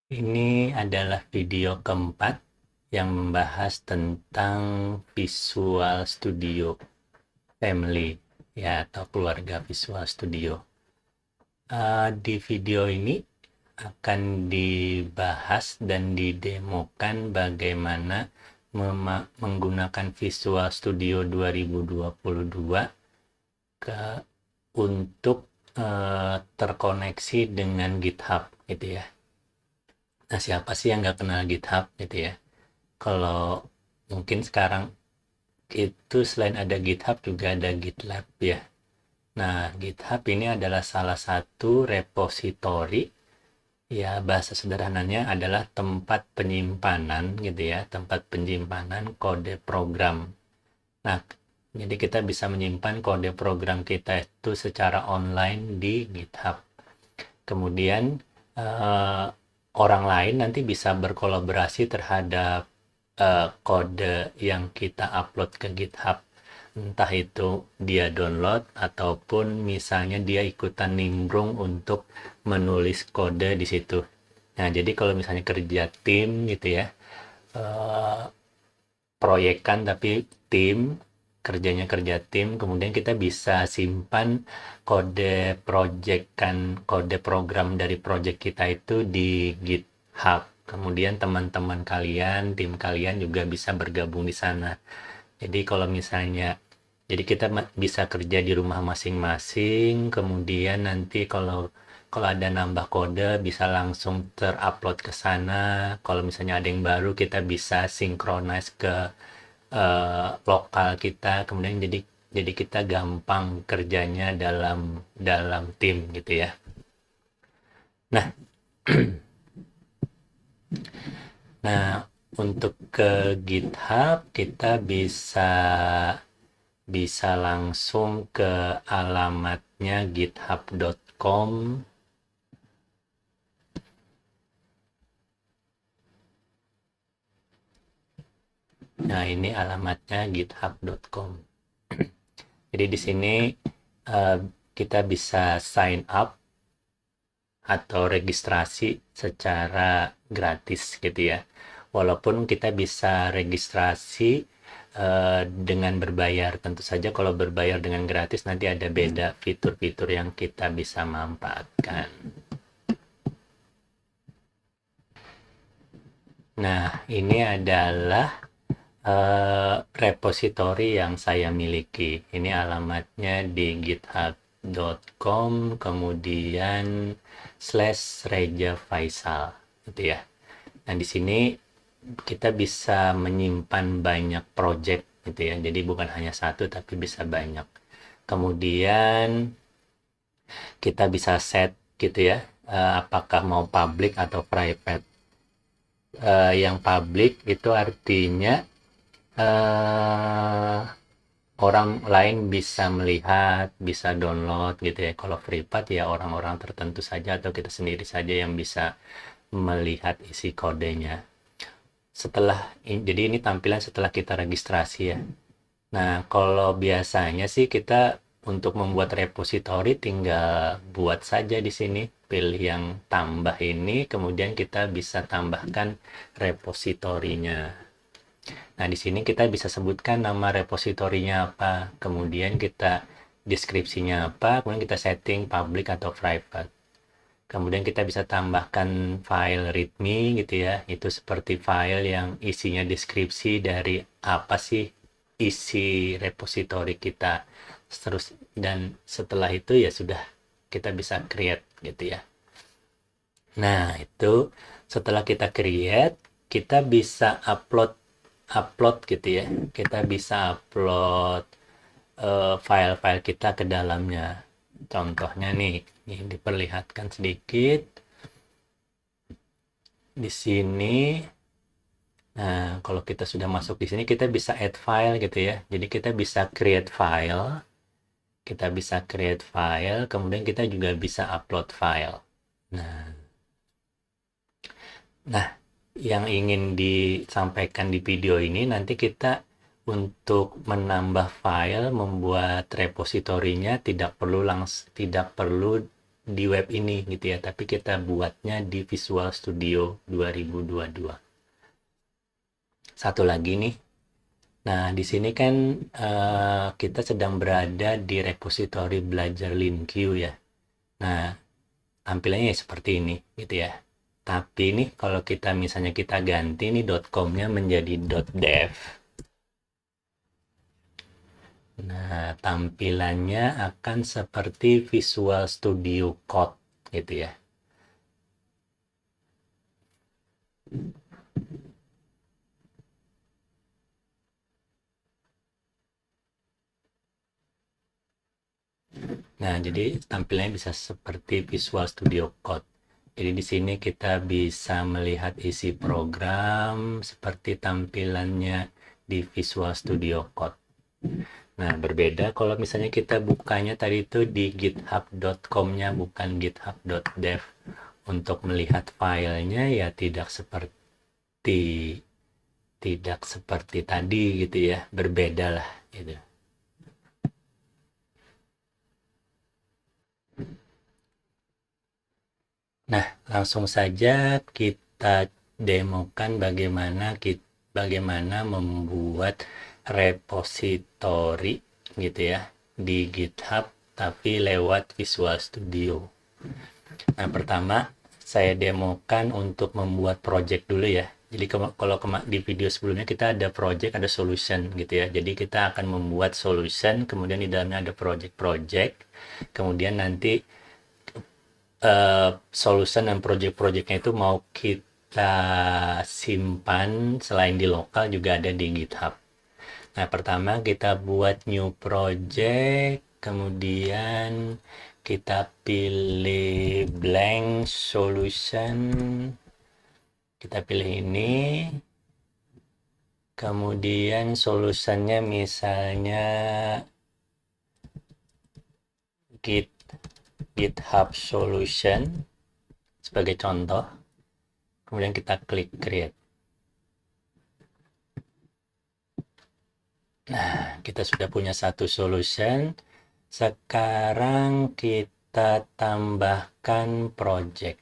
Ini adalah video keempat yang membahas tentang Visual Studio Family ya atau keluarga Visual Studio. Di video ini akan dibahas dan didemokan bagaimana menggunakan Visual Studio 2022 ke untuk terkoneksi dengan GitHub gitu ya. Nah, siapa sih yang nggak kenal GitHub gitu ya? Kalau mungkin sekarang itu selain ada GitHub juga ada GitLab ya. Nah, GitHub ini adalah salah satu repositori ya, bahasa sederhananya adalah tempat penyimpanan gitu ya, tempat penyimpanan kode program. Nah, jadi kita bisa menyimpan kode program kita itu secara online di GitHub. Kemudian eh, orang lain nanti bisa berkolaborasi terhadap kode yang kita upload ke GitHub. Entah itu dia download ataupun misalnya dia ikutan nimbrung untuk menulis kode di situ. Nah, jadi kalau misalnya kerja tim gitu ya, eh, proyekan tapi tim, kerjanya kerja tim, kemudian kita bisa simpan kode proyekan, kode program dari project kita itu di GitHub. Kemudian teman-teman kalian, tim kalian juga bisa bergabung di sana. Jadi kalau misalnya, jadi kita bisa kerja di rumah masing-masing, kemudian nanti kalau kalau ada nambah kode bisa langsung terupload ke sana. Kalau misalnya ada yang baru kita bisa synchronize ke lokal kita. Kemudian jadi kita gampang kerjanya dalam dalam tim gitu ya. Nah, nah untuk ke GitHub kita bisa bisa langsung ke alamatnya github.com. Nah, ini alamatnya github.com. Jadi di sini eh, kita bisa sign up atau registrasi secara gratis gitu ya. Walaupun kita bisa registrasi dengan berbayar. Tentu saja kalau berbayar dengan gratis nanti ada beda fitur-fitur yang kita bisa manfaatkan. Nah, ini adalah repositori yang saya miliki. Ini alamatnya di github.com kemudian /Reja Faisal gitu ya. Nah, di sini kita bisa menyimpan banyak project gitu ya. Jadi bukan hanya satu tapi bisa banyak. Kemudian kita bisa set gitu ya, apakah mau public atau private. Yang public itu artinya eh, orang lain bisa melihat, bisa download gitu ya. Kalau privat ya orang-orang tertentu saja atau kita sendiri saja yang bisa melihat isi kodenya. Jadi ini tampilan setelah kita registrasi ya. Nah, kalau biasanya sih kita untuk membuat repositori tinggal buat saja di sini, pilih yang tambah ini, kemudian kita bisa tambahkan repositorinya. Nah, di sini kita bisa sebutkan nama repositorinya apa, kemudian kita deskripsinya apa, kemudian kita setting public atau private. Kemudian kita bisa tambahkan file readme gitu ya. Itu seperti file yang isinya deskripsi dari apa sih isi repositori kita. Terus dan setelah itu ya sudah kita bisa create gitu ya. Nah, itu setelah kita create, kita bisa upload upload gitu ya. Kita bisa upload file-file kita ke dalamnya. Contohnya nih, ini diperlihatkan sedikit di sini. Nah, kalau kita sudah masuk di sini, kita bisa add file gitu ya. Jadi kita bisa create file, kemudian kita juga bisa upload file. Nah, nah, yang ingin disampaikan di video ini nanti kita untuk menambah file, membuat repositorinya tidak perlu di web ini gitu ya, tapi kita buatnya di Visual Studio 2022. Satu lagi nih. Nah, di sini kan kita sedang berada di repositori belajar LinQ ya. Nah, tampilannya ya seperti ini gitu ya. Tapi nih kalau kita misalnya kita ganti nih .com-nya menjadi .dev. Nah, tampilannya akan seperti Visual Studio Code gitu ya. Nah, jadi tampilannya bisa seperti Visual Studio Code. Jadi di sini kita bisa melihat isi program seperti tampilannya di Visual Studio Code. Nah, berbeda kalau misalnya kita bukanya tadi itu di github.com-nya bukan github.dev. Untuk melihat filenya ya tidak seperti tadi gitu ya, berbeda lah gitu. Nah, langsung saja kita demokan bagaimana membuat repositori gitu ya di GitHub tapi lewat Visual Studio. Nah, pertama saya demokan untuk membuat project dulu ya. Jadi kalau di video sebelumnya kita ada project, ada solution gitu ya. Jadi kita akan membuat solution, kemudian di dalamnya ada project, kemudian nanti solution dan project-projectnya itu mau kita simpan selain di lokal juga ada di GitHub. Nah, pertama kita buat new project, kemudian kita pilih blank solution, kita pilih ini, kemudian solutionnya misalnya GitHub solution sebagai contoh, kemudian kita klik create. Nah, kita sudah punya satu solution. Sekarang kita tambahkan project.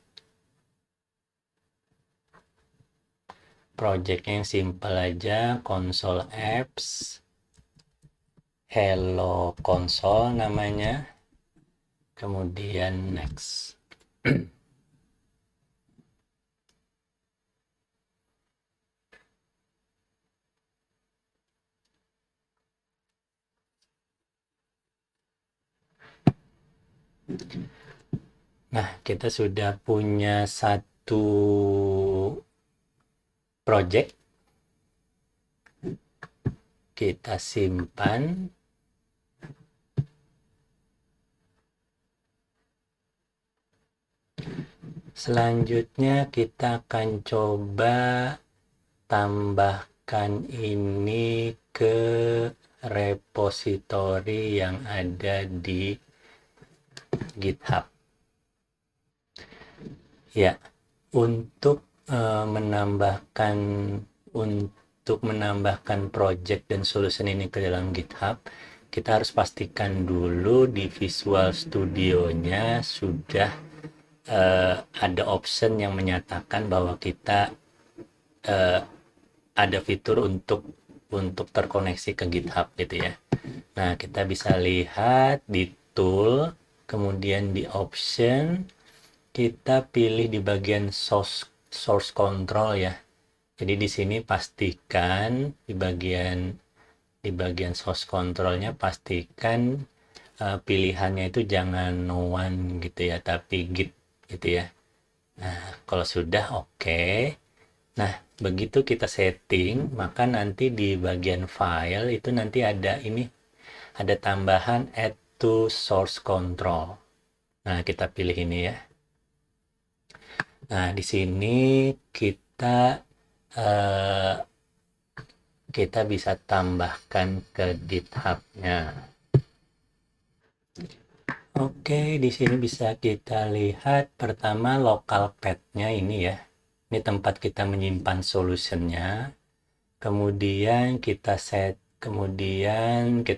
Projectnya yang simple aja, console apps, hello console namanya, kemudian next. Nah, kita sudah punya satu project. Kita simpan. Selanjutnya kita akan coba tambahkan ini ke repositori yang ada di GitHub. Ya, untuk menambahkan project dan solution ini ke dalam GitHub, kita harus pastikan dulu di Visual Studio-nya sudah ada option yang menyatakan bahwa kita ada fitur untuk terkoneksi ke GitHub gitu ya. Nah, kita bisa lihat di tool, kemudian di option, kita pilih di bagian source control ya. Jadi di sini pastikan di bagian source controlnya pastikan pilihannya itu jangan no one gitu ya, tapi git gitu ya. Nah, kalau sudah oke. Nah, begitu kita setting, maka nanti di bagian file itu nanti ada tambahan add to source control. Nah, kita pilih ini ya. Nah, di sini eh, kita bisa tambahkan ke GitHub-nya. Oke, di sini bisa kita lihat pertama local path-nya ini ya. Ini tempat kita menyimpan solution-nya. Kemudian kita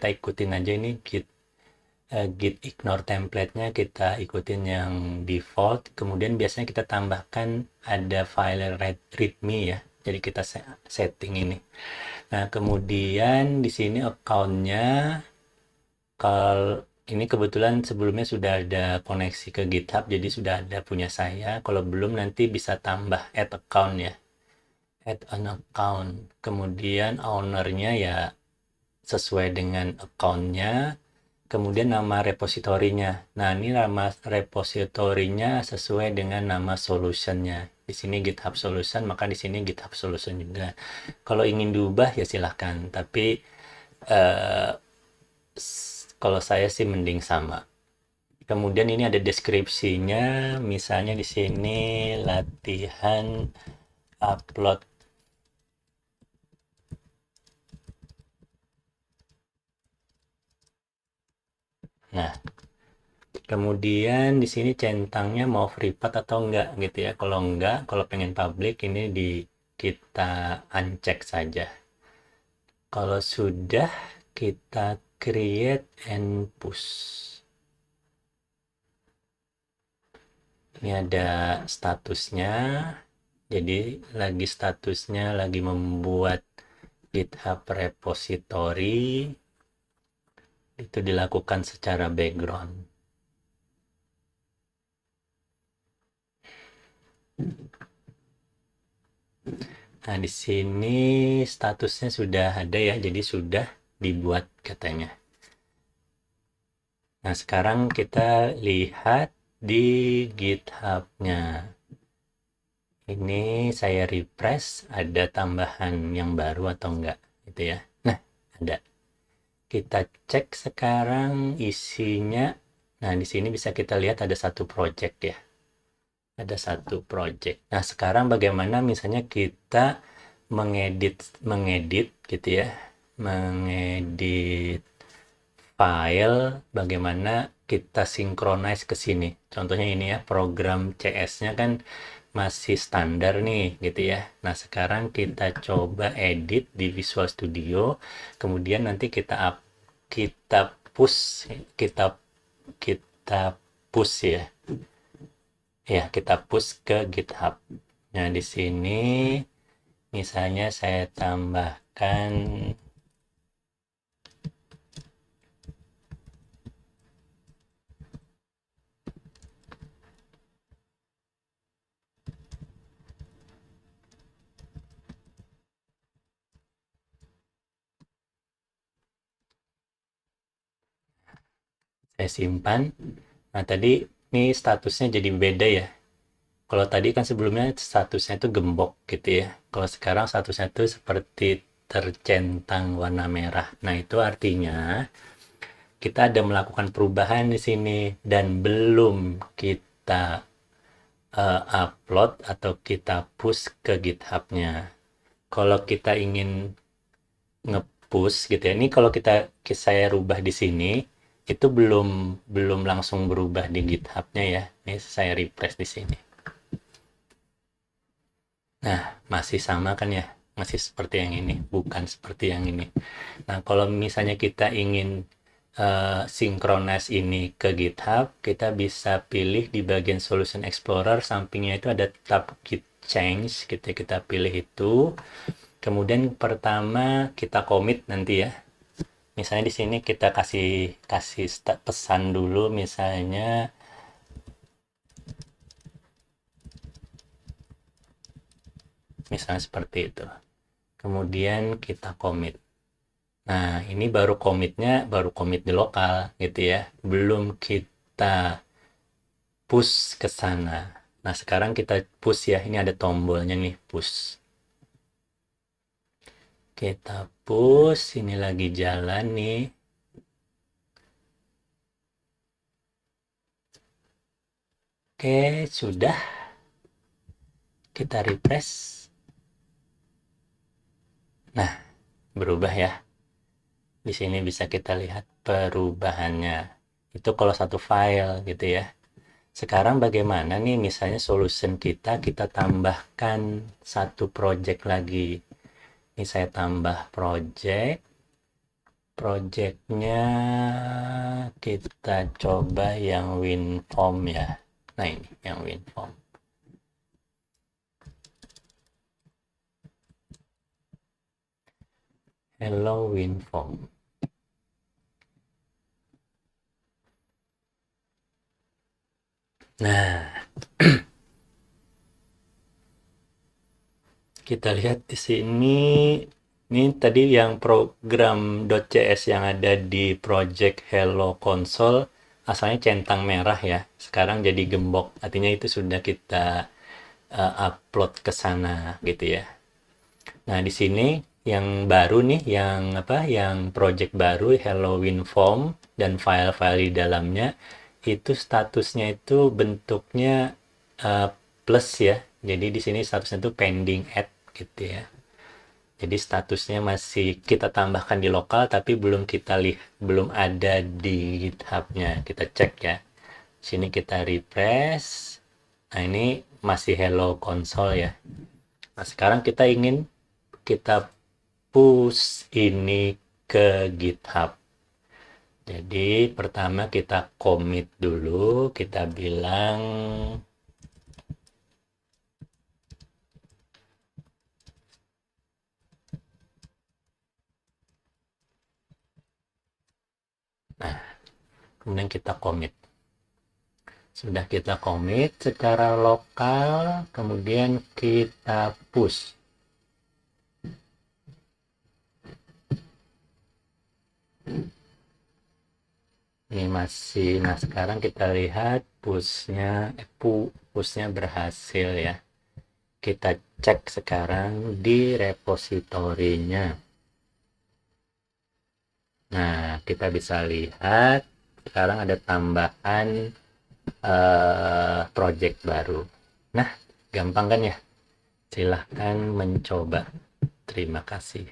ikutin aja ini git git ignore template-nya kita ikutin yang default, kemudian biasanya kita tambahkan ada file readme ya, jadi kita setting ini. Nah kemudian di sini account-nya, kalau ini kebetulan sebelumnya sudah ada koneksi ke GitHub, jadi sudah ada punya saya. Kalau belum nanti bisa tambah add account ya, add an account. Kemudian ownernya ya sesuai dengan account-nya. Kemudian nama repositorinya. Nah, ini nama repositorinya sesuai dengan nama solutionnya. Di sini GitHub Solution, maka di sini GitHub Solution juga. Kalau ingin diubah ya silahkan. Tapi eh, kalau saya sih mending sama. Kemudian ini ada deskripsinya, misalnya di sini latihan upload. Nah, kemudian di sini centangnya mau free path atau enggak gitu ya. Kalau enggak, kalau pengen public ini kita uncheck saja. Kalau sudah kita create and push. Ini ada statusnya. Jadi lagi statusnya lagi membuat GitHub repository. Itu dilakukan secara background. Nah, di sini statusnya sudah ada ya, jadi sudah dibuat katanya. Nah, sekarang kita lihat di GitHub-nya. Ini saya refresh, ada tambahan yang baru atau enggak, gitu ya. Nah, ada. Kita cek sekarang isinya. Nah, di sini bisa kita lihat ada satu project ya. Ada satu project. Nah, sekarang bagaimana misalnya kita mengedit gitu ya. Mengedit file, bagaimana kita synchronize ke sini. Contohnya ini ya, program CS-nya kan masih standar nih gitu ya. Nah, sekarang kita coba edit di Visual Studio, kemudian nanti kita push kita kita push ya. Ya, kita push ke GitHub. Nah, di sini misalnya saya tambahkan saya simpan. Nah, tadi ini statusnya jadi beda ya. Kalau tadi kan sebelumnya statusnya itu gembok gitu ya. Kalau sekarang statusnya itu seperti tercentang warna merah. Nah, itu artinya kita ada melakukan perubahan di sini dan belum kita upload atau kita push ke GitHub-nya. Kalau kita ingin nge-push gitu ya. Ini kalau saya rubah di sini itu belum langsung berubah di GitHub-nya ya. Ini saya refresh di sini. Nah, masih sama kan ya? Masih seperti yang ini, bukan seperti yang ini. Nah, kalau misalnya kita ingin synchronize ini ke GitHub, kita bisa pilih di bagian Solution Explorer, sampingnya itu ada tab Git Change, kita pilih itu. Kemudian pertama kita commit nanti ya. Misalnya di sini kita kasih pesan dulu, misalnya seperti itu. Kemudian kita commit. Nah, ini baru commit di lokal gitu ya. Belum kita push ke sana. Nah, sekarang kita push ya. Ini ada tombolnya nih, push. Kita push, ini lagi jalan nih. Oke, sudah. Kita refresh. Nah, berubah ya. Di sini bisa kita lihat perubahannya. Itu kalau satu file gitu ya. Sekarang bagaimana nih misalnya solution kita tambahkan satu project lagi. Ini saya tambah project. projectnya kita coba yang WinForm ya. Nah ini yang WinForm. Hello WinForm. Nah, kita lihat di sini. Ini tadi yang program .cs yang ada di project Hello Console asalnya centang merah ya. Sekarang jadi gembok. Artinya itu sudah kita upload ke sana gitu ya. Nah, di sini yang baru nih, yang apa? Yang project baru Hello WinForm dan file-file di dalamnya itu statusnya itu bentuknya uh, plus ya. Jadi di sini statusnya itu pending add gitu ya. Jadi statusnya masih kita tambahkan di lokal tapi belum kita lihat, belum ada di GitHub-nya. Kita cek ya. Sini kita refresh. Nah, ini masih Hello Console ya. Nah, sekarang kita ingin kita push ini ke GitHub. Jadi pertama kita commit dulu, kita bilang nah, kemudian kita commit. Sudah kita commit secara lokal, kemudian kita push. Ini masih, nah sekarang kita lihat pushnya berhasil ya. Kita cek sekarang di repositorinya. Nah, kita bisa lihat sekarang ada tambahan project baru. Nah, gampang kan ya? Silahkan mencoba. Terima kasih.